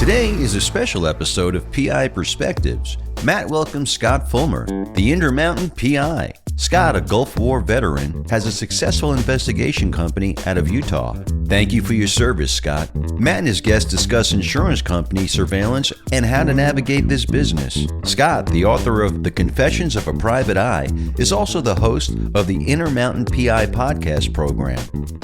Today is a special episode of PI Perspectives. Matt welcomes Scott Fulmer, the Intermountain PI. Scott, a Gulf War veteran, has a successful investigation company out of Utah. Thank you for your service, Scott. Matt and his guests discuss insurance company surveillance and how to navigate this business. Scott, the author of The Confessions of a Private Eye, is also the host of the Intermountain PI podcast program.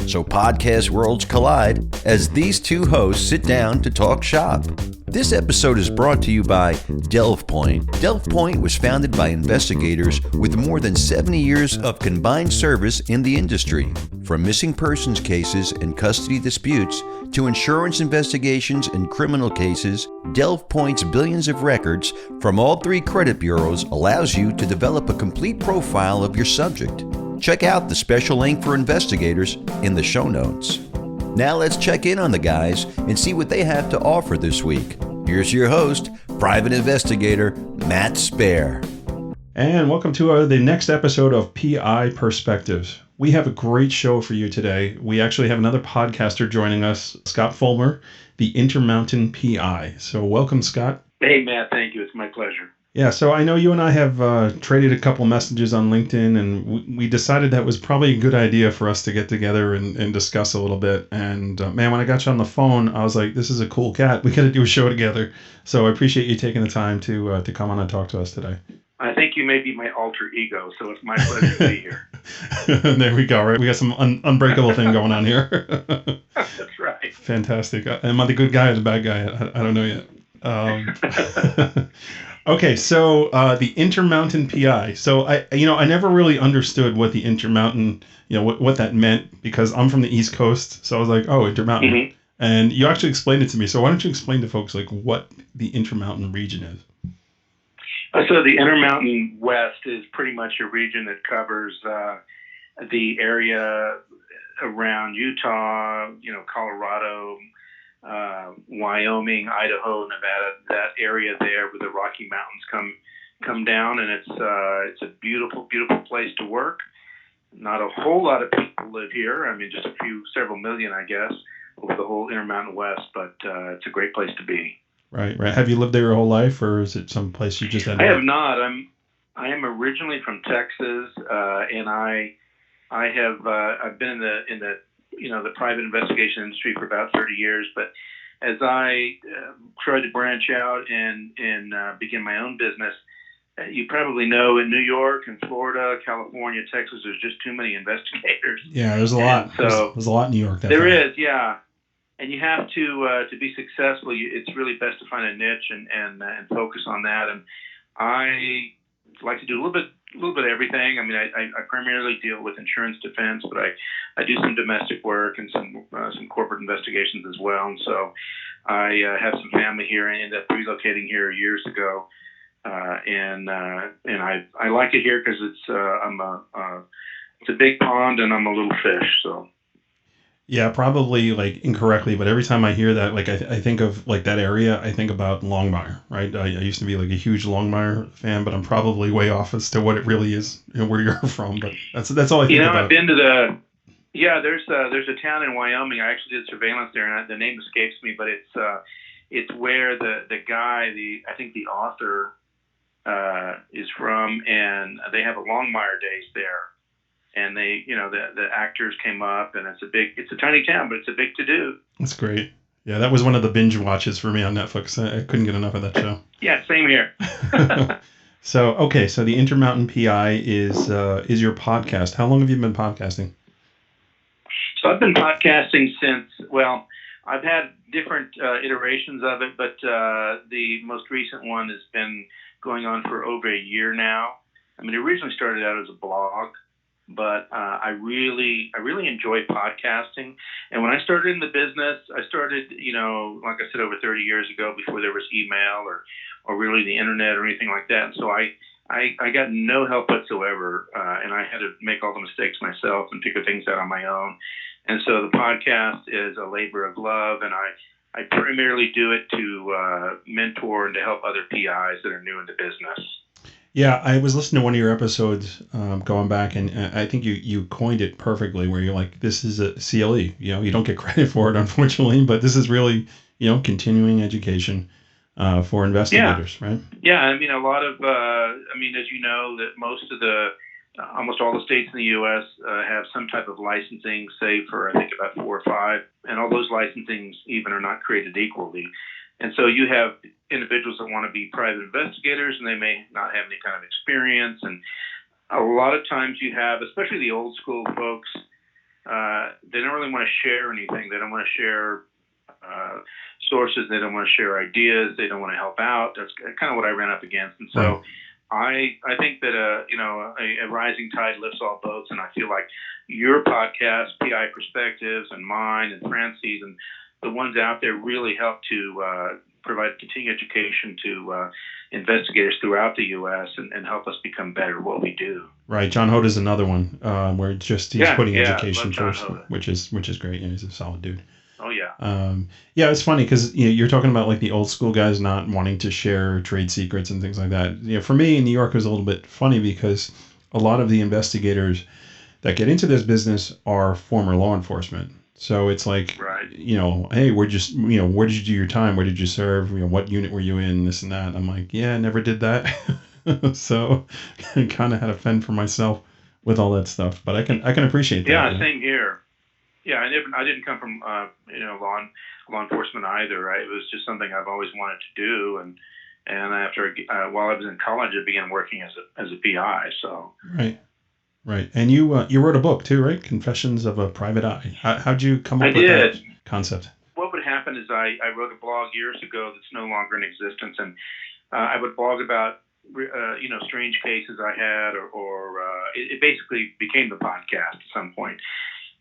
So podcast worlds collide as these two hosts sit down to talk shop. This episode is brought to you by Delve Point. Delve Point was founded by investigators with more than 70 years of combined service in the industry. From missing persons cases and custody disputes to insurance investigations and criminal cases, Delve Point's billions of records from all three credit bureaus allows you to develop a complete profile of your subject. Check out the special link for investigators in the show notes. Now let's check in on the guys and see what they have to offer this week. Here's your host, private investigator Matt Spare. And welcome to the next episode of PI Perspectives. We have a great show for you today. We actually have another podcaster joining us, Scott Fulmer, the Intermountain PI. So welcome, Scott. Hey, Matt. Thank you. It's my pleasure. Yeah, so I know you and I have traded a couple messages on LinkedIn, and we decided that was probably a good idea for us to get together and discuss a little bit. And man, when I got you on the phone, I was like, this is a cool cat. We got to do a show together. So I appreciate you taking the time to come on and talk to us today. I think you may be my alter ego, so it's my pleasure to be here. There we go, right? We got some unbreakable thing going on here. That's right. Fantastic. Am I the good guy or the bad guy? I don't know yet. Okay, so the Intermountain PI. So I never really understood what the Intermountain, what that meant, because I'm from the East Coast. So I was like, oh, Intermountain. Mm-hmm. And you actually explained it to me. So why don't you explain to folks like what the Intermountain region is? So the Intermountain West is pretty much a region that covers the area around Utah, Colorado, Wyoming, Idaho, Nevada, that area there where the Rocky Mountains come down, and it's a beautiful, beautiful place to work. Not a whole lot of people live here. I mean, just several million, I guess, over the whole Intermountain West, but it's a great place to be. Right. Have you lived there your whole life, or is it some place you just had? I have not. I am originally from Texas, and I've been in the private investigation industry for about 30 years. But as I tried to branch out and begin my own business, you probably know in New York and Florida, California, Texas, there's just too many investigators. Yeah, there's a lot. So there's a lot in New York. There is, yeah. And you have to be successful. It's really best to find a niche and focus on that. And I like to do a little bit of everything. I mean, I primarily deal with insurance defense, but I do some domestic work and some corporate investigations as well. And so I have some family here and ended up relocating here years ago. And I like it here because it's a big pond and I'm a little fish. So. Yeah, probably like incorrectly, but every time I hear that, like I think of like that area, I think about Longmire, right? I used to be like a huge Longmire fan, but I'm probably way off as to what it really is and where you're from. But that's all I think about. I've been to there's a town in Wyoming. I actually did surveillance there, and the name escapes me, but it's where the guy, I think the author is from, and they have a Longmire Days there. And they, the actors came up, and it's a tiny town, but it's a big to-do. That's great. Yeah, that was one of the binge watches for me on Netflix. I couldn't get enough of that show. Yeah, same here. So the Intermountain PI is your podcast. How long have you been podcasting? So I've been podcasting since, I've had different iterations of it, but the most recent one has been going on for over a year now. I mean, it originally started out as a blog. But I really enjoy podcasting. And when I started in the business, I started, like I said, over 30 years ago before there was email or really the internet or anything like that. And so I got no help whatsoever, and I had to make all the mistakes myself and figure things out on my own. And so the podcast is a labor of love, and I primarily do it to mentor and to help other PIs that are new in the business. Yeah, I was listening to one of your episodes going back, and I think you coined it perfectly, where you're like, this is a CLE. You don't get credit for it, unfortunately, but this is really, continuing education for investigators, right? Yeah, I mean, a lot of, as you know, that almost all the states in the U.S. Have some type of licensing, save for, I think, about 4 or 5, and all those licensings even are not created equally. And so you have individuals that want to be private investigators, and they may not have any kind of experience. And a lot of times you have, especially the old school folks, they don't really want to share anything. They don't want to share sources. They don't want to share ideas. They don't want to help out. That's kind of what I ran up against. And so I think that a rising tide lifts all boats, and I feel like your podcast, PI Perspectives, and mine, and Francie's, and the ones out there really help to provide continuing education to investigators throughout the U.S. and help us become better at what we do. Right. John Hoda is another one where he's putting education first, which is great. He's a solid dude. Oh, yeah. It's funny because you're talking about like the old school guys not wanting to share trade secrets and things like that. For me in New York, it was a little bit funny because a lot of the investigators that get into this business are former law enforcement. So it's like, hey, where did you do your time? Where did you serve? What unit were you in? This and that. I'm like, yeah, I never did that. So I kind of had to fend for myself with all that stuff. But I can appreciate that. Yeah, same here. Yeah, I didn't come from law enforcement either. It was just something I've always wanted to do, and after while I was in college, I began working as a PI. So right, and you wrote a book too, right? Confessions of a Private Eye. How'd you come up with that concept? What would happen is I wrote a blog years ago that's no longer in existence, and I would blog about strange cases I had, or it basically became the podcast at some point.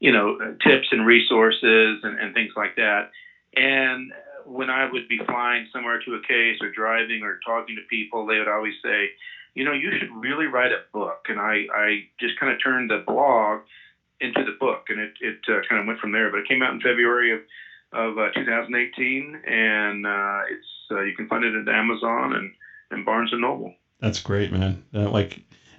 Tips and resources and things like that. And when I would be flying somewhere to a case or driving or talking to people, they would always say, you should really write a book. And I just kind of turned the blog into the book, and it kind of went from there. But it came out in February of 2018, and you can find it at Amazon and Barnes & Noble. That's great, man.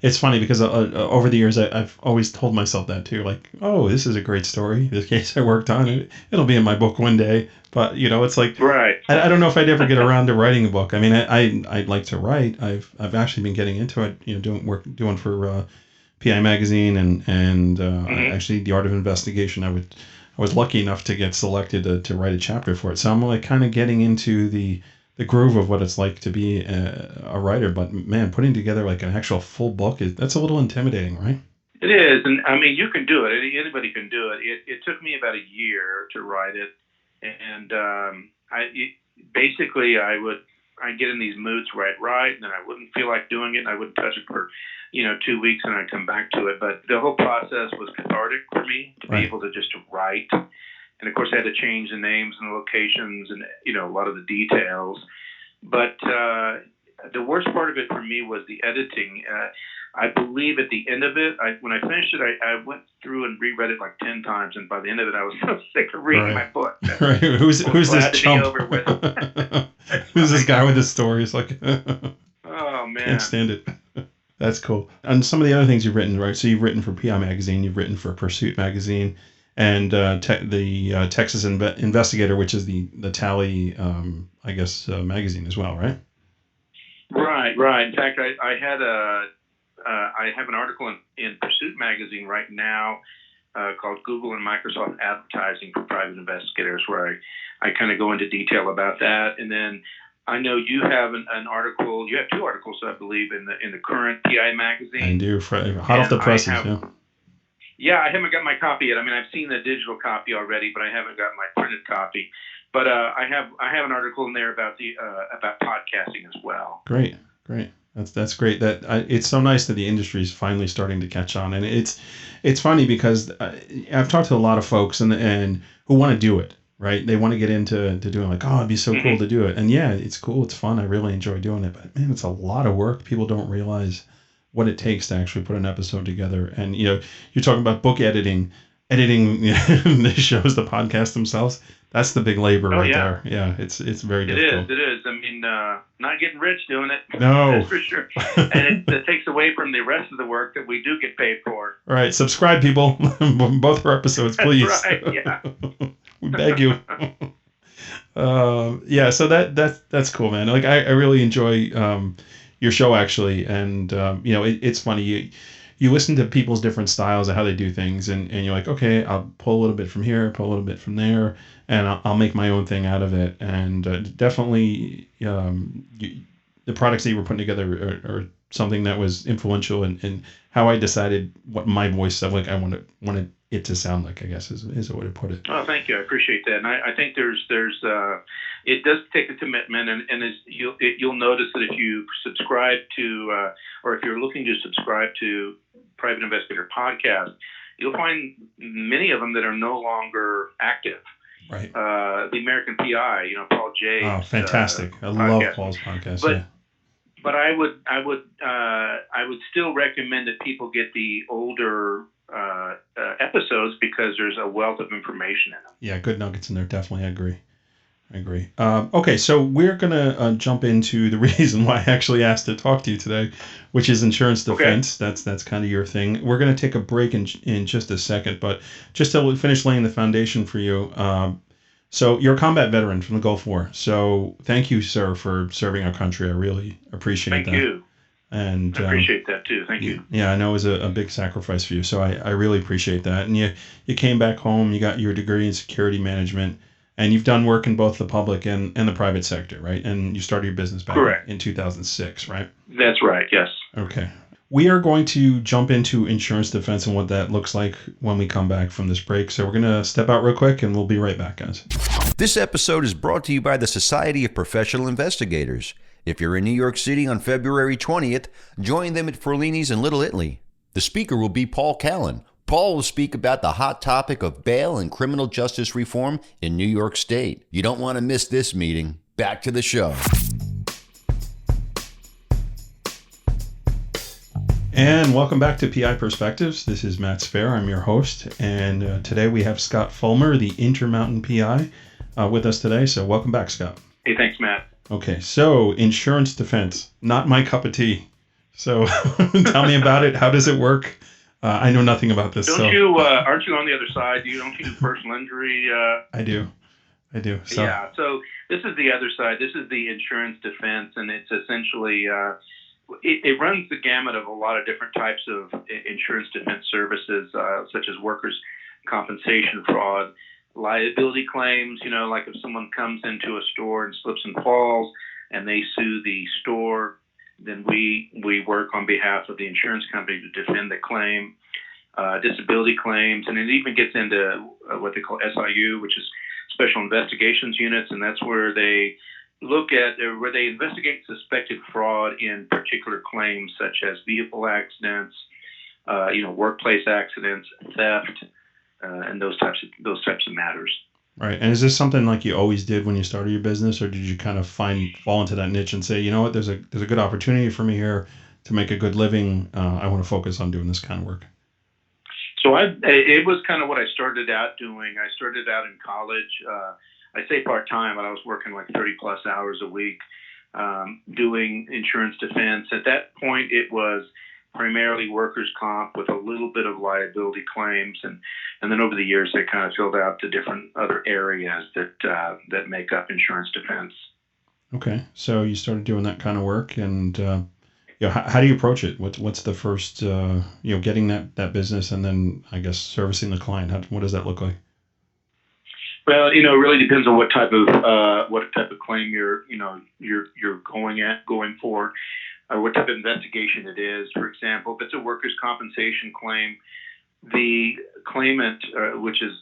It's funny because over the years, I've always told myself that too. Like, oh, this is a great story. This case I worked on, it'll be in my book one day. But it's like, right. I don't know if I'd ever get around to writing a book. I mean, I'd like to write. I've actually been getting into it. Doing for PI Magazine and actually The Art of Investigation. I was lucky enough to get selected to write a chapter for it. So I'm like kind of getting into the groove of what it's like to be a writer. But man, putting together like an actual full book, that's a little intimidating, right? It is. And I mean, you can do it. Anybody can do it. It took me about a year to write it. And I'd get in these moods where I'd write, and then I wouldn't feel like doing it, and I wouldn't touch it for 2 weeks, and I'd come back to it. But the whole process was cathartic for me to be able to just write. And of course, I had to change the names and the locations and a lot of the details. But the worst part of it for me was the editing. I believe at the end of it, when I finished it, I went through and reread it like 10 times, and by the end of it, I was so sick of reading my book. Right. Who's this chump? Who's this guy with this story? It's like, oh man, can't stand it. That's cool. And some of the other things you've written, right? So you've written for PI Magazine, you've written for Pursuit Magazine, and the Texas Investigator, which is the Tally, magazine as well, right? Right. In fact, I have an article in Pursuit Magazine right now called Google and Microsoft Advertising for Private Investigators, where I kind of go into detail about that. And then I know you have an article. You have 2 articles, I believe, in the current PI Magazine. I do, hot off the presses. Yeah, I haven't got my copy yet. I mean, I've seen the digital copy already, but I haven't got my printed copy. But I have an article in there about podcasting as well. Great. That's great. It's so nice that the industry is finally starting to catch on, and it's funny because I've talked to a lot of folks and who want to do it. Right? They want to get into doing like, oh, it'd be so cool to do it. And yeah, it's cool. It's fun. I really enjoy doing it. But man, it's a lot of work. People don't realize what it takes to actually put an episode together. And, you're talking about book editing the shows, the podcast themselves. That's the big labor there. Yeah, it's very difficult. It is. I mean, not getting rich doing it. No. That's for sure. And it takes away from the rest of the work that we do get paid for. All right. Subscribe, people. Both our episodes, please. That's right, yeah. We beg you. Yeah, so that's cool, man. Like I really enjoy your show actually, and it's funny you listen to people's different styles of how they do things, and you're like, okay, I'll pull a little bit from here, pull a little bit from there, and I'll make my own thing out of it. And definitely, the products that you were putting together are something that was influential in how I decided what my voice sounded like. I wanted it to sound like, I guess is a way to put it. Oh, thank you. I appreciate that. And I think there's it does take a commitment, and as you'll notice that if you subscribe to or if you're looking to subscribe to Private Investigator podcast, you'll find many of them that are no longer active. Right. The American PI, Paul J. Oh, fantastic! I love Paul's podcast. But I would still recommend that people get the older episodes because there's a wealth of information in them. Yeah, good nuggets in there. Definitely, I agree. Okay, so we're gonna jump into the reason why I actually asked to talk to you today, which is insurance defense. Okay. That's kind of your thing. We're gonna take a break in just a second, but just to finish laying the foundation for you. So you're a combat veteran from the Gulf War. So thank you, sir, for serving our country. I really appreciate that. Thank you. And I appreciate that too. Thank you. Yeah, I know it was a big sacrifice for you. So I really appreciate that. And you came back home, you got your degree in security management, and you've done work in both the public and the private sector, right? And you started your business back in 2006, right? That's right, yes. Okay. We are going to jump into insurance defense and what that looks like when we come back from this break. So we're going to step out real quick and we'll be right back, guys. This episode is brought to you by the Society of Professional Investigators. If you're in New York City on February 20th, join them at Forlini's in Little Italy. The speaker will be Paul Callan. Paul will speak about the hot topic of bail and criminal justice reform in New York State. You don't want to miss this meeting. Back to the show. And welcome back to PI Perspectives. This is Matt Spare. I'm your host. And today we have Scott Fulmer, the Intermountain PI, with us today. So welcome back, Scott. Hey, thanks, Matt. Okay, so insurance defense, not my cup of tea. So tell me about it. How does it work? I know nothing about this. Aren't you on the other side? Don't you do personal injury? I do. So. Yeah, so this is the other side. This is the insurance defense, and it's essentially, it runs the gamut of a lot of different types of insurance defense services, such as workers' compensation fraud, liability claims, like if someone comes into a store and slips and falls and they sue the store, then we work on behalf of the insurance company to defend the claim, disability claims, and it even gets into what they call SIU, which is Special Investigations Units, and that's where they look at, where they investigate suspected fraud in particular claims such as vehicle accidents, workplace accidents, theft, and those types of matters. Right. And is this something like you always did when you started your business, or did you kind of fall into that niche and say, you know what, there's a good opportunity for me here to make a good living. I want to focus on doing this kind of work. So it was kind of what I started out doing. I started out in college. I say part-time, but I was working like 30 plus hours a week, doing insurance defense. At that point, it was primarily workers' comp with a little bit of liability claims, and then over the years they kind of filled out the different other areas that make up insurance defense. Okay, so you started doing that kind of work, and how do you approach it? What's the first getting that business, and then I guess servicing the client? What does that look like? Well, it really depends on what type of claim you're going for. Or what type of investigation it is. For example, if it's a workers' compensation claim, the claimant, which is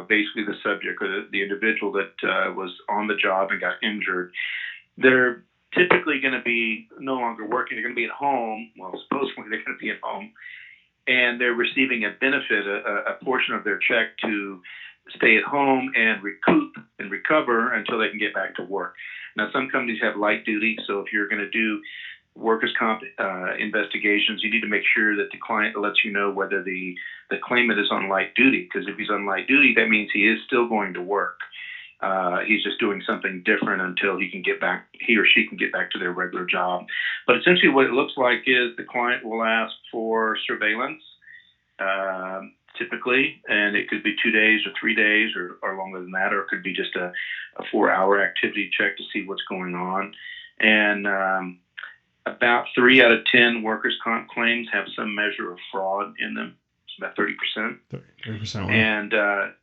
basically the subject or the individual that was on the job and got injured, they're typically going to be no longer working. They're going to be at home. Well, supposedly they're going to be at home, and they're receiving a benefit, a portion of their check to stay at home and recoup and recover until they can get back to work. Now, some companies have light duty, so if you're going to do workers' comp investigations, you need to make sure that the client lets you know whether the claimant is on light duty, because if he's on light duty, that means he is still going to work. He's just doing something different until he or she can get back to their regular job. But essentially what it looks like is the client will ask for surveillance, typically, and it could be 2 days or 3 days or longer than that, or it could be just a 4-hour activity check to see what's going on. And about 3 out of 10 workers' comp claims have some measure of fraud in them. It's about 30%. 30%.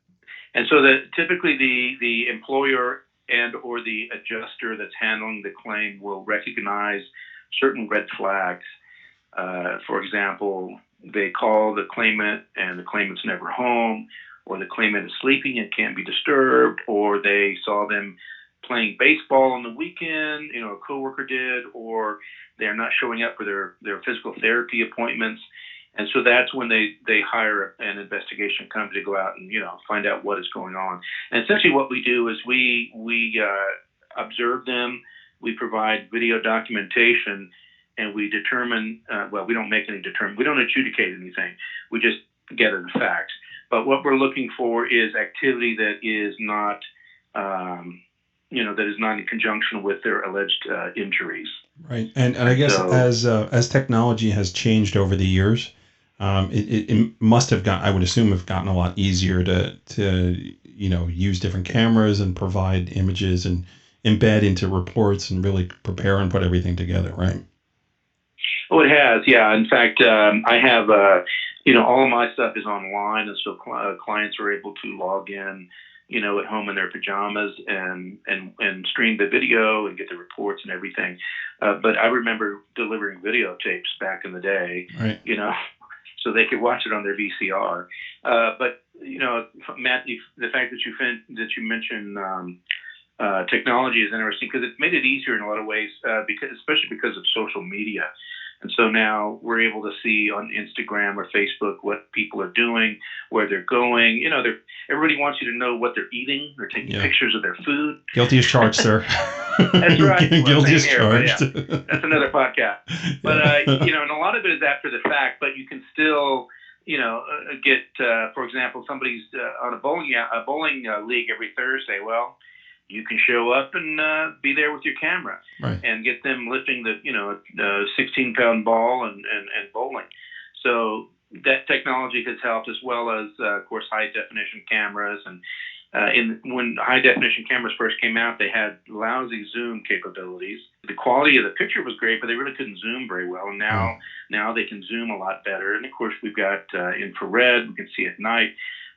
And so typically the employer and or the adjuster that's handling the claim will recognize certain red flags. For example, they call the claimant and the claimant's never home, or the claimant is sleeping and can't be disturbed, or they saw them playing baseball on the weekend, a coworker did, or they're not showing up for their physical therapy appointments. And so that's when they hire an investigation company to go out and, find out what is going on. And essentially what we do is we observe them, we provide video documentation, and we determine, we don't make any we don't adjudicate anything. We just gather the facts. But what we're looking for is activity that is not, that is not in conjunction with their alleged injuries. Right. And I guess as technology has changed over the years, it must have I would assume, have gotten a lot easier to use different cameras and provide images and embed into reports and really prepare and put everything together, right? Oh, it has, yeah. In fact, I have, all of my stuff is online, and so clients are able to log in, at home in their pajamas and stream the video and get the reports and everything. But I remember delivering videotapes back in the day, right. So they could watch it on their VCR. But Matt, the fact that you mentioned technology is interesting because it's made it easier in a lot of ways, especially because of social media. And so now we're able to see on Instagram or Facebook what people are doing, where they're going. Everybody wants you to know what they're eating. They're taking pictures of their food. Guilty as charged, sir. That's right. Guilty as charged. Yeah. That's another podcast. But, and a lot of it is after the fact, but you can still, get, for example, somebody's on a bowling league every Thursday. Well, you can show up and be there with your camera, right, and get them lifting the 16-pound ball and bowling. So that technology has helped, as well as of course high definition cameras. And when high definition cameras first came out, they had lousy zoom capabilities. The quality of the picture was great, but they really couldn't zoom very well. And now they can zoom a lot better. And of course we've got infrared. We can see at night.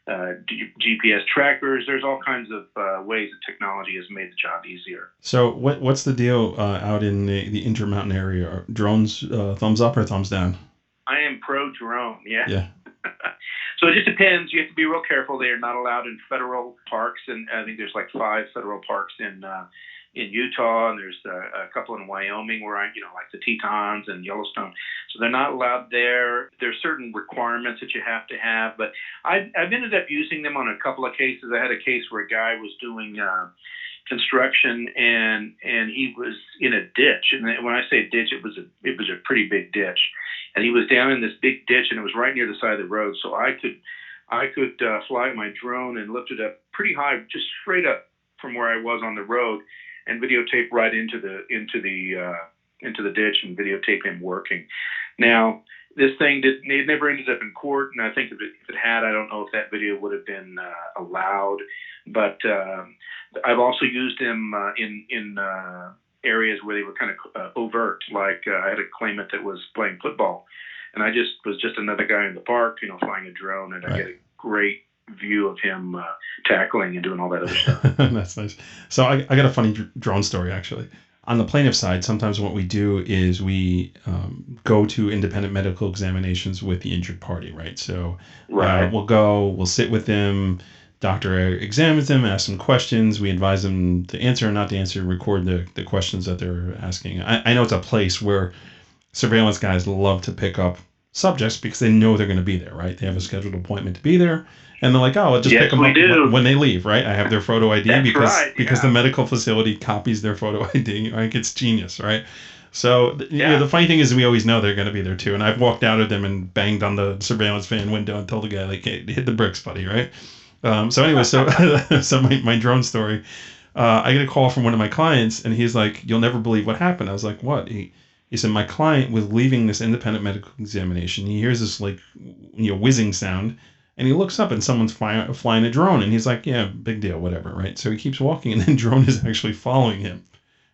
GPS trackers. There's all kinds of ways that technology has made the job easier. So what's the deal out in the Intermountain area? Are drones thumbs up or thumbs down? I am pro drone. Yeah. So it just depends. You have to be real careful. They are not allowed in federal parks, and I think there's like 5 federal parks in Utah, and there's a couple in Wyoming where like the Tetons and Yellowstone. So they're not allowed there. There's certain requirements that you have to have, but I've ended up using them on a couple of cases. I had a case where a guy was doing construction and he was in a ditch. And when I say ditch, it was a pretty big ditch, and he was down in this big ditch, and it was right near the side of the road. So I could fly my drone and lift it up pretty high, just straight up from where I was on the road, and videotape right into the ditch and videotape him working. Now, this thing it never ended up in court, and I think if it had, I don't know if that video would have been allowed. But I've also used him in areas where they were kind of overt. Like I had a claimant that was playing football, and I was just another guy in the park, flying a drone, and I get a great view of him tackling and doing all that other stuff. That's nice. So I got a funny drone story, actually. On the plaintiff side, sometimes what we do is we go to independent medical examinations with the injured party, right? So we'll sit with them, doctor examines them, asks them questions, we advise them to answer or not to answer, record the questions that they're asking. I know it's a place where surveillance guys love to pick up subjects because they know they're going to be there, right? They have a scheduled appointment to be there. And they're like, I'll just pick them up when they leave, right? I have their photo ID because the medical facility copies their photo ID. Right? It's genius, right? So the funny thing is we always know they're going to be there too. And I've walked out of them and banged on the surveillance van window and told the guy, like, hey, hit the bricks, buddy, right? So anyway, so my drone story, I get a call from one of my clients, and he's like, you'll never believe what happened. I was like, what? He said, my client was leaving this independent medical examination. He hears this whizzing sound. And he looks up and someone's flying a drone, and he's like, yeah, big deal, whatever, right? So he keeps walking, and then drone is actually following him.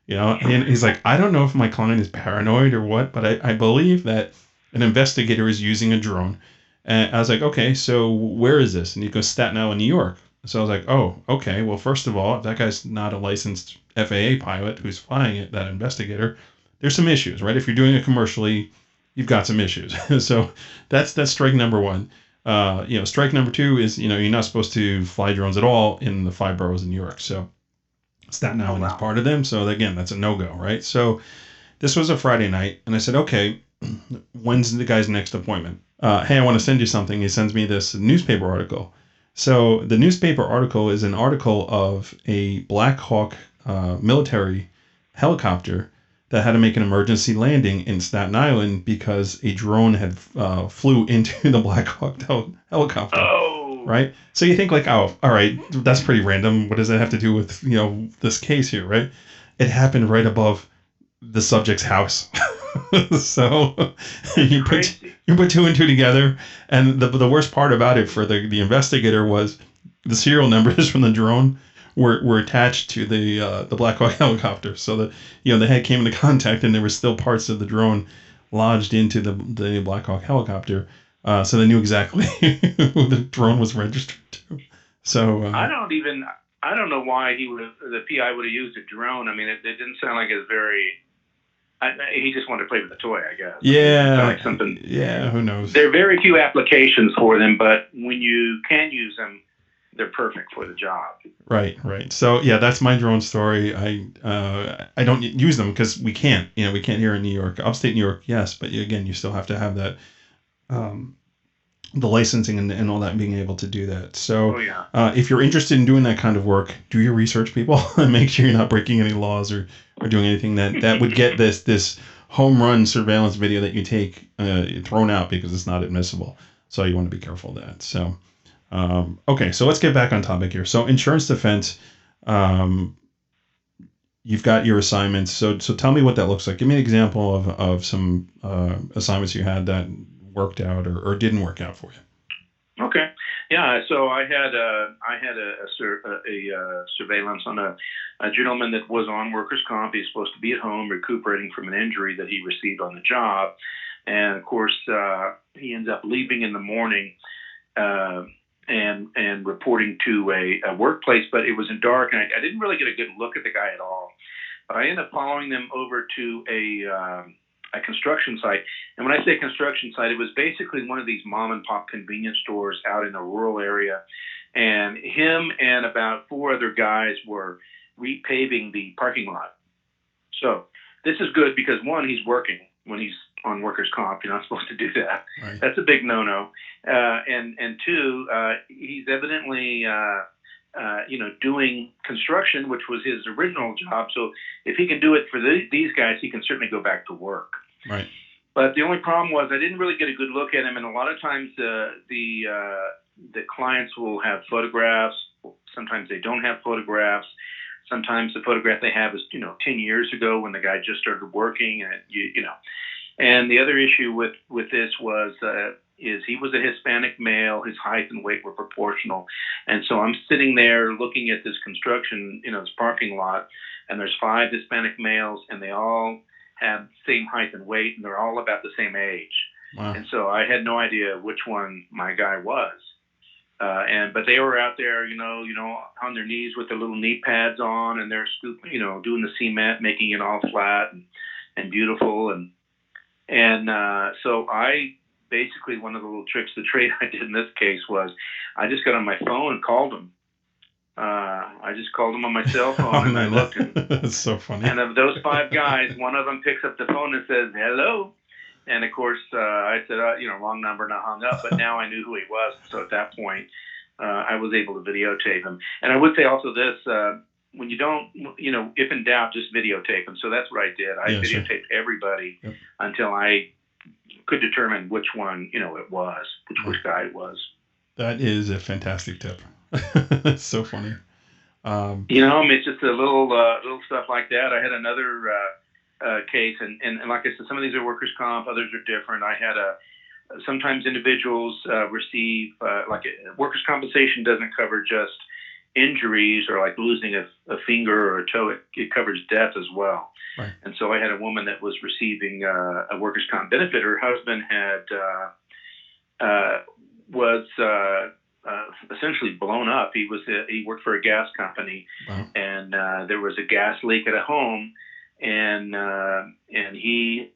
And he's like, I don't know if my client is paranoid or what, but I believe that an investigator is using a drone. And I was like, okay, so where is this? And he goes, Staten Island, New York. So I was like, oh, okay. Well, first of all, if that guy's not a licensed FAA pilot who's flying it, that investigator, there's some issues, right? If you're doing it commercially, you've got some issues. So that's strike number one. Strike number two is, you're not supposed to fly drones at all in the 5 boroughs in New York. So Staten Island is part of them. So again, that's a no-go, right? So this was a Friday night, and I said, okay, when's the guy's next appointment? Hey, I want to send you something. He sends me this newspaper article. So the newspaper article is an article of a Black Hawk military helicopter that had to make an emergency landing in Staten Island because a drone had flew into the Black Hawk helicopter. Oh. Right? So you think like, oh, all right, that's pretty random. What does that have to do with, this case here, right? It happened right above the subject's house. So you put two and two together, and the worst part about it for the investigator was the serial numbers from the drone were attached to the Black Hawk helicopter. So that the head came into contact, and there were still parts of the drone lodged into the Black Hawk helicopter. So they knew exactly who the drone was registered to. So I don't know why the PI would have used a drone. I mean, it didn't sound like it's very. He just wanted to play with the toy, I guess. Yeah. Like something. Yeah. Who knows? There are very few applications for them, but when you can use them, they're perfect for the job. Right. So yeah, that's my drone story. I don't use them because we can't. We can't here in New York, upstate New York. Yes, but again, you still have to have that. The licensing and all that, and being able to do that. So if you're interested in doing that kind of work, do your research, people, and make sure you're not breaking any laws or doing anything that would get this home run surveillance video that you take thrown out because it's not admissible. So you want to be careful of that. So okay, so let's get back on topic here. So insurance defense, you've got your assignments. So tell me what that looks like. Give me an example of some assignments you had that worked out or didn't work out for you. Okay. Yeah. So I had a surveillance on a gentleman that was on workers' comp. He's supposed to be at home recuperating from an injury that he received on the job, and of course he ends up leaving in the morning and reporting to a workplace. But it was in dark, and I didn't really get a good look at the guy at all. But I ended up following them over to a construction site. And when I say construction site, it was basically one of these mom and pop convenience stores out in a rural area. And him and about 4 other guys were repaving the parking lot. So this is good because, one, he's working when he's on workers' comp. You're not supposed to do that. Right. That's a big no-no. And two, he's evidently doing construction, which was his original job. So if he can do it for these guys, he can certainly go back to work. Right. But the only problem was I didn't really get a good look at him, and a lot of times the clients will have photographs. Sometimes they don't have photographs. Sometimes the photograph they have is 10 years ago when the guy just started working, and And the other issue with this was is he was a Hispanic male. His height and weight were proportional. And so I'm sitting there looking at this construction, this parking lot, and there's 5 Hispanic males, and they all have the same height and weight, and they're all about the same age. Wow. And so I had no idea which one my guy was. But they were out there, on their knees with their little knee pads on, and they're scooping, doing the cement, making it all flat and beautiful. And so I basically, one of the little tricks of the trade I did in this case was I just got on my phone and called him. I just called him on my cell phone, and I looked. That's so funny. And of those 5 guys, one of them picks up the phone and says, "Hello." And of course, I said, wrong number, and I hung up. But now I knew who he was. So at that point, I was able to videotape him. And I would say also this, when you don't, if in doubt, just videotape him. So that's what I did. I videotaped everybody until I could determine which one, it was, which guy it was. That is a fantastic tip. That's so funny. It's just a little stuff like that. I had another case, and like I said, some of these are workers' comp, others are different. I had sometimes individuals receive like workers' compensation doesn't cover just injuries or like losing a finger or a toe. It covers death as well. Right. And so I had a woman that was receiving a workers' comp benefit. Her husband had was essentially blown up. He worked for a gas company, Wow. and there was a gas leak at a home, and he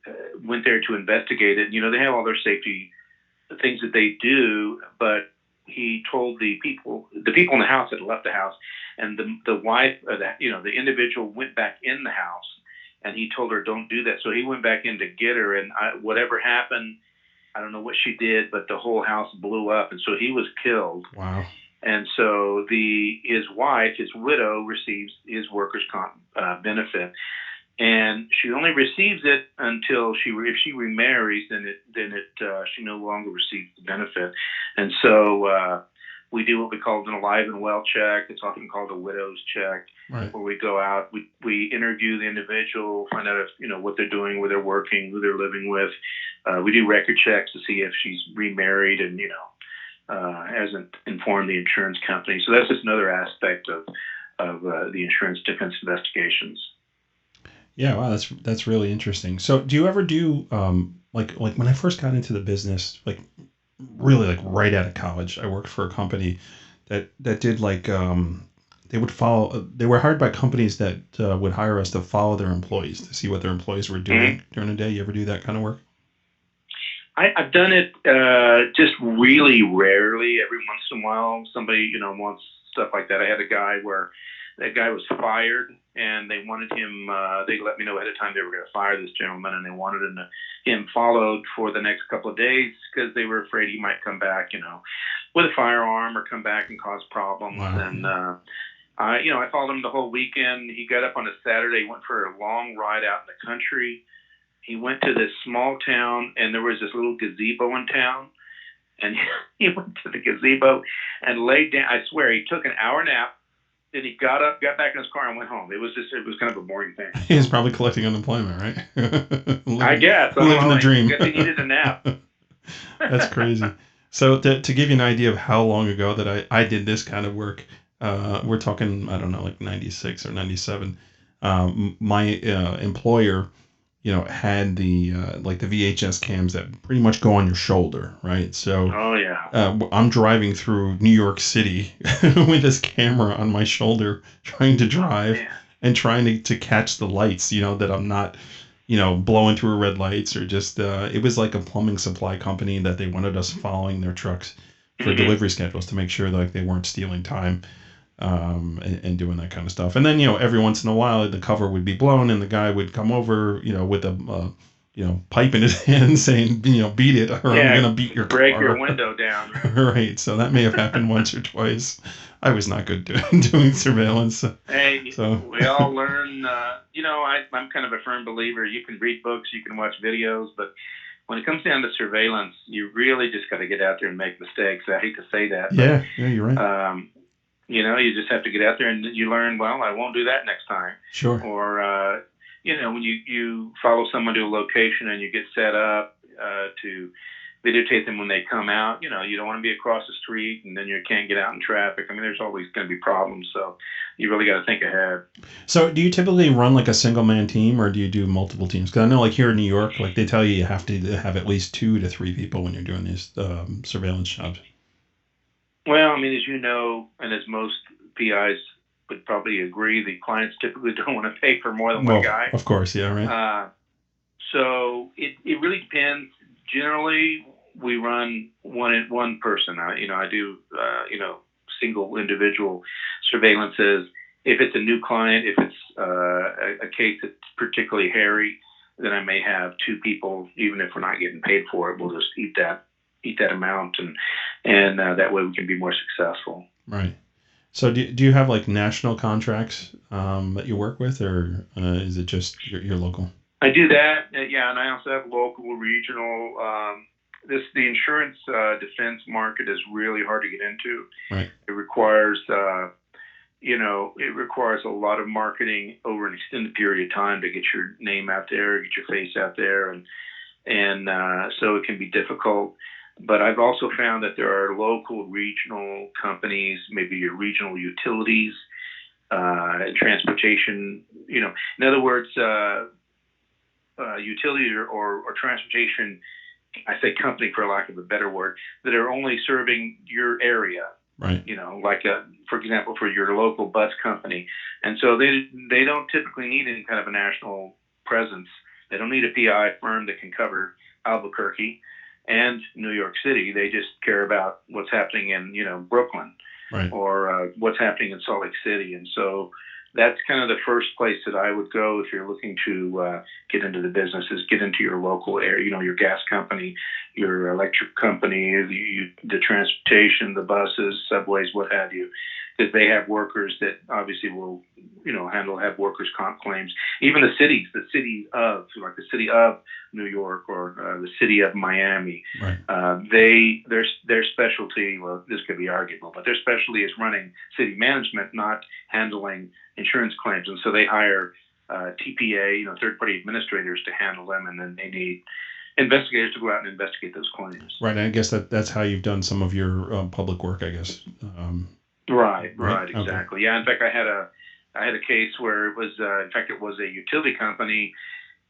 went there to investigate it. You know, they have all their safety things that they do, but he told the people in the house had left the house, and the wife of that, you know, the individual went back in the house, and he told her, don't do that. So he went back in to get her, and whatever happened, I don't know what she did, but the whole house blew up, and so he was killed. Wow. And so his wife, his widow, receives his workers' comp benefit, and she only receives it until if she remarries, then she no longer receives the benefit. And so we do what we call an alive and well check. It's often called a widow's check, Right. where we go out, we interview the individual, find out if, you know, what they're doing, where they're working, who they're living with. We do record checks to see if she's remarried and, you know, hasn't informed the insurance company. So that's just another aspect of the insurance defense investigations. Yeah, wow, that's really interesting. So, do you ever do like when I first got into the business, like really like right out of college, I worked for a company that did like they were hired by companies that would hire us to follow their employees to see what their employees were doing during the day. You ever do that kind of work? I've done it just really rarely. Every once in a while, somebody, you know, wants stuff like that. I had a guy where that guy was fired, and they wanted him. They let me know ahead of time they were going to fire this gentleman, and they wanted him followed for the next couple of days because they were afraid he might come back, you know, with a firearm or come back and cause problems. Wow. And I followed him the whole weekend. He got up on a Saturday, went for a long ride out in the country. He went to this small town, and there was this little gazebo in town. And he went to the gazebo and laid down. I swear, he took an hour nap. Then he got up, got back in his car, and went home. It was kind of a boring thing. He was probably collecting unemployment, right? I guess. Living the dream. I guess he needed a nap. That's crazy. So to give you an idea of how long ago that I did this kind of work, we're talking, I don't know, like 96 or 97. My employer, you know, had the like the VHS cams that pretty much go on your shoulder, right? So oh yeah, I'm driving through New York City with this camera on my shoulder, trying to drive and trying to catch the lights, you know, that I'm not, you know, blowing through red lights or just it was like a plumbing supply company that they wanted us following their trucks for delivery schedules to make sure like they weren't stealing time. And doing that kind of stuff. And then, you know, every once in a while the cover would be blown and the guy would come over, you know, with a, you know, pipe in his hand saying, you know, beat it or I'm going to beat your break car. your window down. Right. So that may have happened once or twice. I was not good doing surveillance. Hey, so we all learn, you know, I'm kind of a firm believer. You can read books, you can watch videos, but when it comes down to surveillance, you really just got to get out there and make mistakes. I hate to say that. Yeah, you're right. You know, you just have to get out there and you learn, well, I won't do that next time. Sure. Or, you know, when you follow someone to a location and you get set up to videotape them when they come out, you know, you don't want to be across the street and then you can't get out in traffic. I mean, there's always going to be problems. So you really got to think ahead. So do you typically run like a single man team or do you do multiple teams? Because I know like here in New York, like they tell you have to have at least 2 to 3 people when you're doing these surveillance jobs. Well, I mean, as you know, and as most PIs would probably agree, the clients typically don't want to pay for more than one guy. Of course, yeah, right. So it really depends. Generally, we run one person. I do single individual surveillances. If it's a new client, if it's a case that's particularly hairy, then I may have 2 people. Even if we're not getting paid for it, we'll just eat that amount, and that way we can be more successful. Right. So do you have like national contracts that you work with, or is it just your local? I do that, yeah, and I also have local, regional. The insurance defense market is really hard to get into. Right. It requires a lot of marketing over an extended period of time to get your name out there, get your face out there, and and so it can be difficult. But I've also found that there are local, regional companies, maybe your regional utilities, transportation. In other words, utilities or transportation. I say company for lack of a better word, that are only serving your area. Right. Like for example, for your local bus company, and so they don't typically need any kind of a national presence. They don't need a PI firm that can cover Albuquerque and New York City. They just care about what's happening in Brooklyn, Right. or what's happening in Salt Lake City, and so that's kind of the first place that I would go if you're looking to get into the business, is get into your local area, your gas company, your electric company, the transportation, the buses, subways, what have you, because they have workers that obviously will, have workers' comp claims. Even the city of New York or the city of Miami, Right. Their specialty, well, this could be arguable, but their specialty is running city management, not handling insurance claims, and so they hire TPA, third-party administrators to handle them, and then they need investigators to go out and investigate those claims. Right. And I guess that's how you've done some of your public work, I guess. Right, exactly. Okay. Yeah, in fact, I had a case where it was, it was a utility company,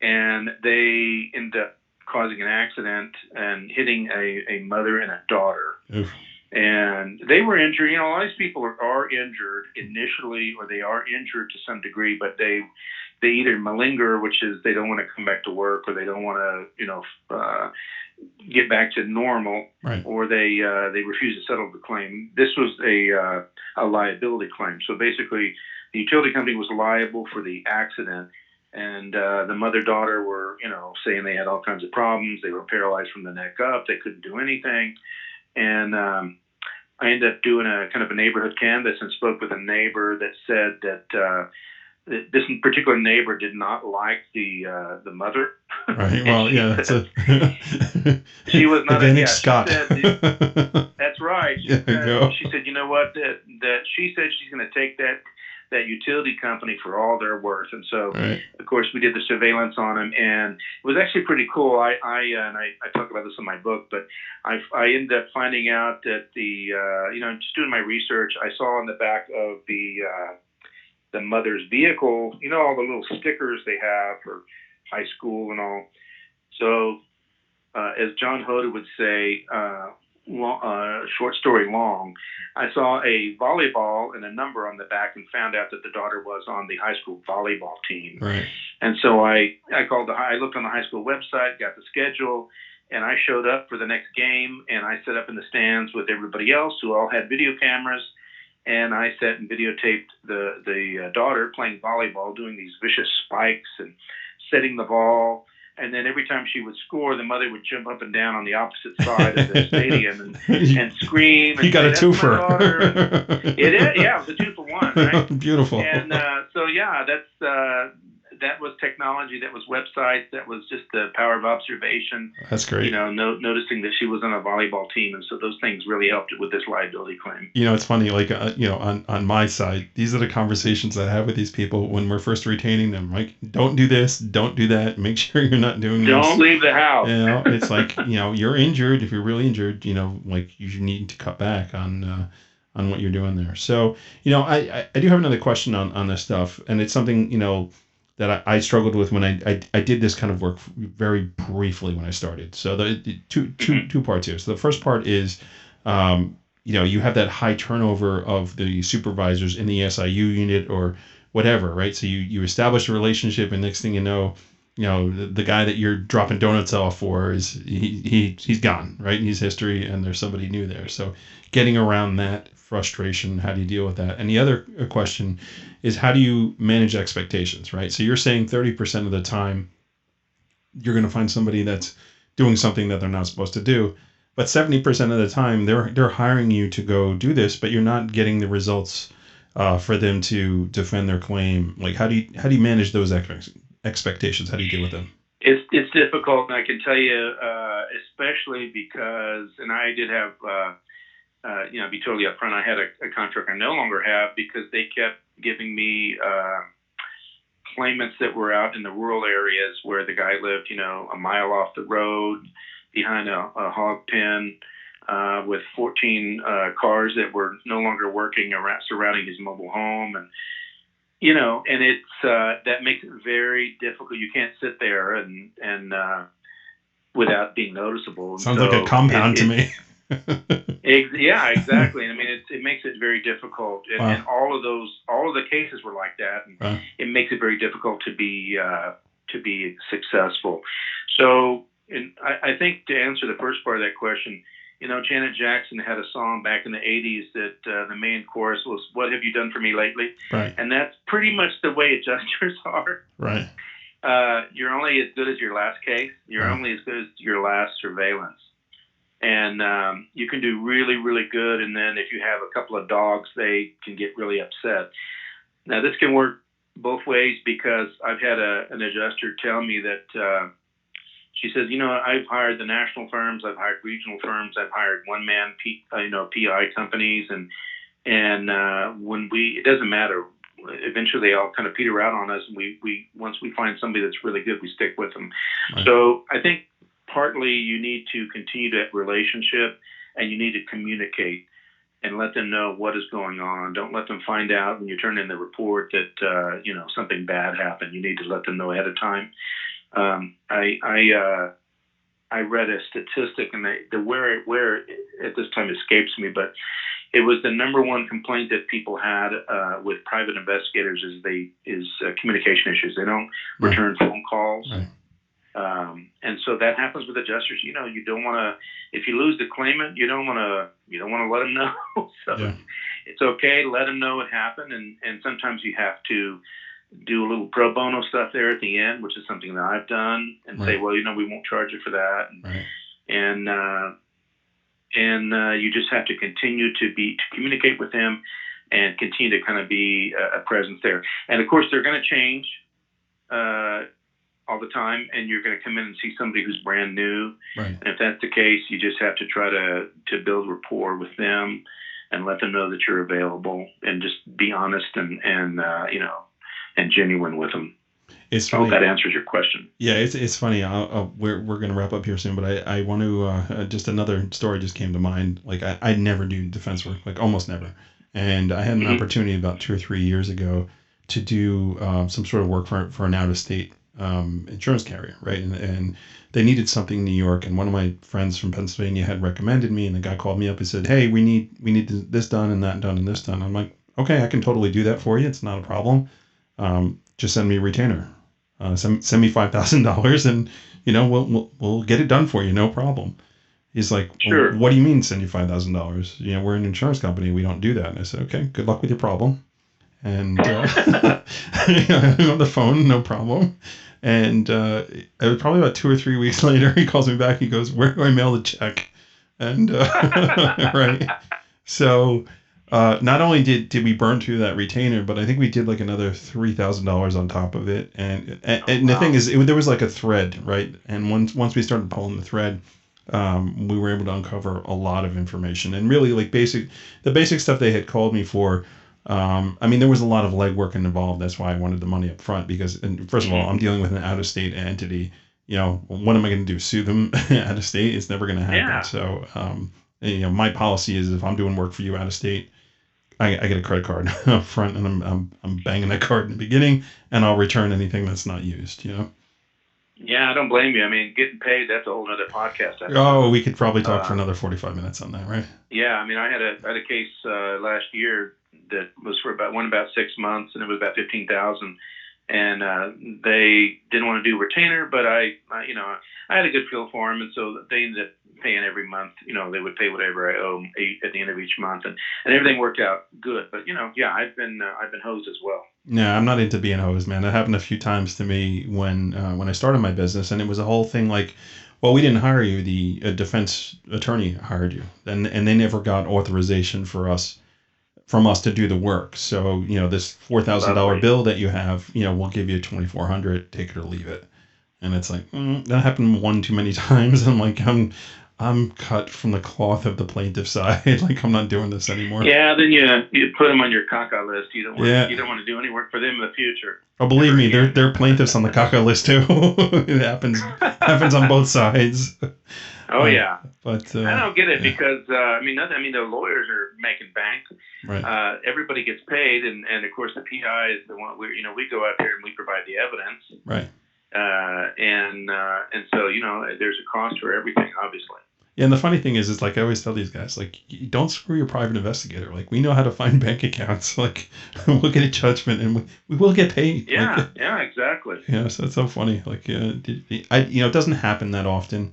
and they ended up causing an accident and hitting a mother and a daughter. Oof. And they were injured. A lot of these people are injured initially, or they are injured to some degree, but they either malinger, which is they don't want to come back to work, or they don't want to, get back to normal, Right. or they refuse to settle the claim. This was a liability claim. So basically, the utility company was liable for the accident, and the mother-daughter were, saying they had all kinds of problems. They were paralyzed from the neck up. They couldn't do anything. And I ended up doing a kind of a neighborhood canvass and spoke with a neighbor that said that this particular neighbor did not like the mother. Right. Well, yeah, that's she was not a Scott. She said, that's right. She said, you know what? That she said she's going to take that utility company for all they're worth. And so, right. Of course, we did the surveillance on them, and it was actually pretty cool. I talk about this in my book, but I ended up finding out that just doing my research, I saw on the back of the mother's vehicle, all the little stickers they have for high school and all. So, as John Hoda would say, short story long, I saw a volleyball and a number on the back and found out that the daughter was on the high school volleyball team. Right. And so I looked on the high school website, got the schedule, and I showed up for the next game, and I set up in the stands with everybody else who all had video cameras, and I sat and videotaped the daughter playing volleyball, doing these vicious spikes and setting the ball. And then every time she would score, the mother would jump up and down on the opposite side of the stadium and scream. And you got a twofer. It is, yeah, it was a 2-for-1, right? Beautiful. And that was technology, that was websites, that was just the power of observation. That's great. Noticing that she was on a volleyball team, and so those things really helped with this liability claim. It's funny, like on my side, these are the conversations I have with these people when we're first retaining them. Like, don't do this, don't do that. Make sure you're not doing this. Don't leave the house. It's like you're injured. If you're really injured, like you need to cut back on what you're doing there. So I do have another question on this stuff, and it's something that I struggled with when I did this kind of work very briefly when I started. So the two parts here. So the first part is, you have that high turnover of the supervisors in the SIU unit or whatever, right? So you establish a relationship, and next thing you know, the guy that you're dropping donuts off for he's gone, right? He's history, and there's somebody new there. So getting around that frustration, how do you deal with that? And the other question is, how do you manage expectations, right? So you're saying 30% of the time you're going to find somebody that's doing something that they're not supposed to do, but 70% of the time they're hiring you to go do this, but you're not getting the results for them to defend their claim. Like, how do you manage those expectations? How do you deal with them? It's difficult, and I can tell you, especially because, and I did have, be totally upfront, I had a contract I no longer have because they kept giving me claimants that were out in the rural areas where the guy lived, a mile off the road behind a hog pen with 14 cars that were no longer working around surrounding his mobile home. And, and it's that makes it very difficult. You can't sit there and without being noticeable. Sounds like a compound to me. Yeah, exactly. I mean, it makes it very difficult, and, Wow. and all of the cases were like that, and Wow. it makes it very difficult to be successful. So, I think to answer the first part of that question, Janet Jackson had a song back in the '80s that the main chorus was "What have you done for me lately?" Right. And that's pretty much the way adjusters are. Right. You're only as good as your last case. You're Right. only as good as your last surveillance. And you can do really, really good. And then if you have a couple of dogs, they can get really upset. Now, this can work both ways because I've had an adjuster tell me that she says, I've hired the national firms, I've hired regional firms, I've hired one-man PI companies, and when it doesn't matter. Eventually, they all kind of peter out on us, and we once we find somebody that's really good, we stick with them. Right. So I think partly you need to continue that relationship, and you need to communicate and let them know what is going on. Don't let them find out when you turn in the report that something bad happened. You need to let them know ahead of time. I read a statistic, and where at this time escapes me, but it was the number one complaint that people had with private investigators is communication issues. They don't return phone calls. Right. And so that happens with adjusters. You don't want to, if you lose the claimant, you don't want to let them know. So Yeah. it's okay to let them know it happened. And sometimes you have to do a little pro bono stuff there at the end, which is something that I've done, and say, well, we won't charge you for that. Right. And you just have to continue to communicate with them and continue to kind of be a presence there. And of course, they're going to change all the time, and you're going to come in and see somebody who's brand new. Right. And if that's the case, you just have to try to build rapport with them and let them know that you're available, and just be honest and genuine with them. It's I funny. hope that answers your question. Yeah, it's funny. We're going to wrap up here soon, but I want to just another story just came to mind. Like I never do defense work, like almost never, and I had an opportunity about 2 or 3 years ago to do some sort of work for an out-of-state insurance carrier, right? And they needed something in New York, and one of my friends from Pennsylvania had recommended me, and the guy called me up and said, "Hey, we need this done and that done and this done." I'm like, "Okay, I can totally do that for you. It's not a problem. Just send me a retainer. Send me $5,000, and we'll get it done for you, no problem." He's like, Sure. Well, what do you mean send you $5,000? We're an insurance company. We don't do that. And I said, okay, good luck with your problem. And I hung up the phone, no problem. And it was probably about 2 or 3 weeks later, he calls me back. He goes, "Where do I mail the check?" And right. So not only did we burn through that retainer, but I think we did like another $3,000 on top of it. And the thing is, there was like a thread, right? And once we started pulling the thread, we were able to uncover a lot of information, and really like the basic stuff they had called me for. There was a lot of legwork involved. That's why I wanted the money up front, because first of all, I'm dealing with an out-of-state entity. What am I going to do? Sue them out of state? It's never going to happen. Yeah. So, my policy is if I'm doing work for you out of state, I get a credit card up front, and I'm banging that card in the beginning, and I'll return anything that's not used. Yeah, I don't blame you. I mean, getting paid, that's a whole other podcast. Oh, we could probably talk for another 45 minutes on that, right? Yeah, I mean, I had a case last year that was went about 6 months, and it was about $15,000, and they didn't want to do retainer, but I had a good feel for them, and so they ended up paying every month. They would pay whatever I owe them at the end of each month, and everything worked out good. But I've been hosed as well. No, I'm not into being hosed, man. That happened a few times to me when I started my business, and it was a whole thing like, well, we didn't hire you. The defense attorney hired you, and they never got authorization from us to do the work. So this $4,000 bill that you have, we'll give you $2,400, take it or leave it. And it's like that happened one too many times. I'm like, I'm cut from the cloth of the plaintiff side. Like, I'm not doing this anymore. Yeah, then you put them on your caca list. You don't want Yeah. you don't want to do any work for them in the future. Oh, believe me, they're plaintiffs on the caca list too. It happens on both sides. Oh yeah, but I don't get it because the lawyers are making bank. Right. Everybody gets paid, and of course the PI is the one. We go out there and we provide the evidence. Right. And so there's a cost for everything, obviously. Yeah, and the funny thing is like I always tell these guys, like, you don't screw your private investigator. Like, we know how to find bank accounts. Like, we'll get a judgment and we will get paid. Yeah, like, yeah, exactly. Yeah, so it's so funny. Like, it doesn't happen that often.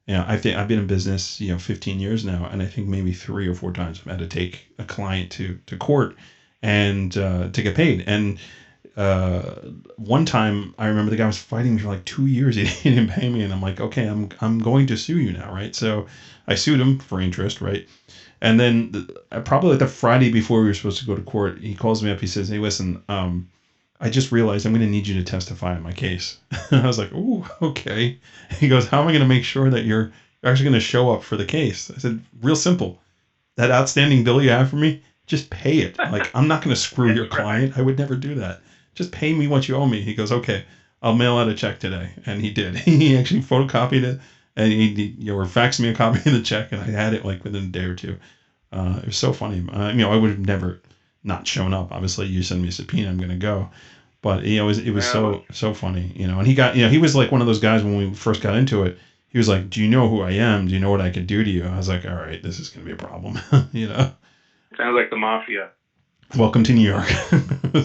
I've been in business, 15 years now, and I think maybe 3 or 4 times I've had to take a client to court and to get paid. And one time I remember the guy was fighting me for like 2 years. He didn't pay me, and I'm like, okay, I'm going to sue you now, right? So I sued him for interest, right? And then probably like the Friday before we were supposed to go to court, he calls me up. He says, "Hey, listen, I just realized I'm going to need you to testify in my case." I was like, "Ooh, okay." He goes, "How am I going to make sure that you're actually going to show up for the case?" I said, "Real simple. That outstanding bill you have for me, just pay it. Like, I'm not going to screw your client. I would never do that. Just pay me what you owe me." He goes, "Okay, I'll mail out a check today." And he did. He actually photocopied it, and he or faxed me a copy of the check, and I had it like within a day or two. It was so funny. I would have never not shown up. Obviously, you send me a subpoena, I'm going to go. But it was so funny, And he got, he was like one of those guys when we first got into it. He was like, "Do you know who I am? Do you know what I could do to you?" I was like, "All right, this is going to be a problem." Sounds like the mafia. Welcome to New York.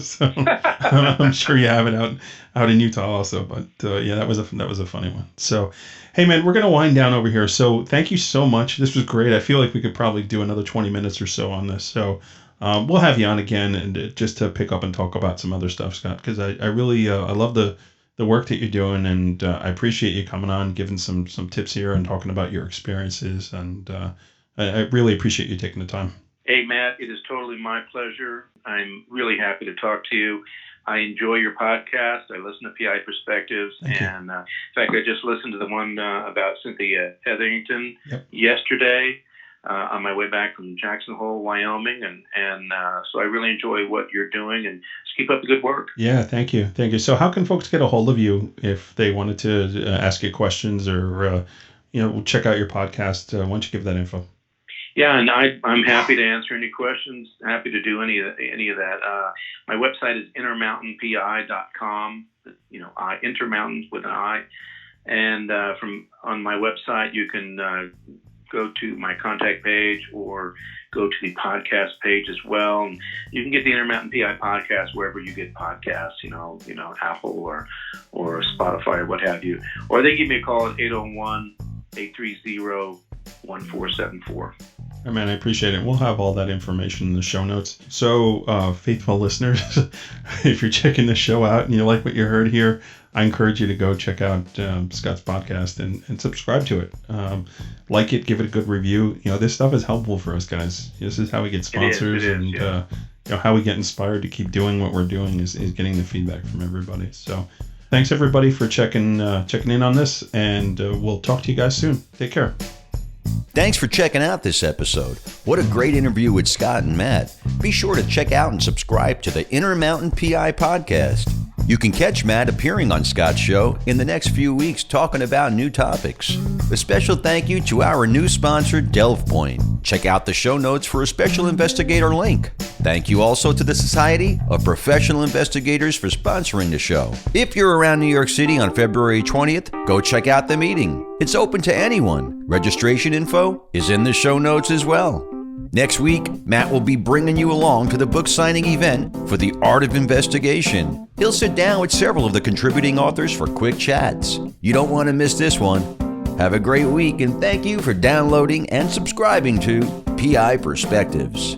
So I'm sure you have it out in Utah also. But that was a funny one. So, hey man, we're gonna wind down over here. So thank you so much. This was great. I feel like we could probably do another 20 minutes or so on this. So we'll have you on again and just to pick up and talk about some other stuff, Scott, because I really I love the work that you're doing, and I appreciate you coming on, giving some tips here and talking about your experiences, and I really appreciate you taking the time. Hey, Matt, it is totally my pleasure. I'm really happy to talk to you. I enjoy your podcast. I listen to PI Perspectives. And in fact, I just listened to the one about Cynthia Hetherington yesterday on my way back from Jackson Hole, Wyoming. And so I really enjoy what you're doing, and just keep up the good work. Yeah, thank you. Thank you. So how can folks get a hold of you if they wanted to ask you questions or, check out your podcast? Why don't you give that info? Yeah, and I'm happy to answer any questions. Happy to do any of that. My website is intermountainpi.com. Intermountain with an I. And on my website, you can go to my contact page or go to the podcast page as well. And you can get the Intermountain PI podcast wherever you get podcasts. Apple or Spotify or what have you. Or they give me a call at 801-830-1474. Oh, man, I appreciate it. We'll have all that information in the show notes. So, faithful listeners, if you're checking the show out and you like what you heard here, I encourage you to go check out Scott's podcast and subscribe to it. Like it, give it a good review. This stuff is helpful for us, guys. This is how we get sponsors, how we get inspired to keep doing what we're doing is getting the feedback from everybody. So, thanks everybody for checking in on this, and we'll talk to you guys soon. Take care. Thanks for checking out this episode. What a great interview with Scott and Matt. Be sure to check out and subscribe to the Intermountain PI podcast. You can catch Matt appearing on Scott's show in the next few weeks talking about new topics. A special thank you to our new sponsor, Delve Point. Check out the show notes for a special investigator link. Thank you also to the Society of Professional Investigators for sponsoring the show. If you're around New York City on February 20th, go check out the meeting. It's open to anyone. Registration info is in the show notes as well. Next week, Matt will be bringing you along to the book signing event for The Art of Investigation. He'll sit down with several of the contributing authors for quick chats. You don't want to miss this one. Have a great week, and thank you for downloading and subscribing to PI Perspectives.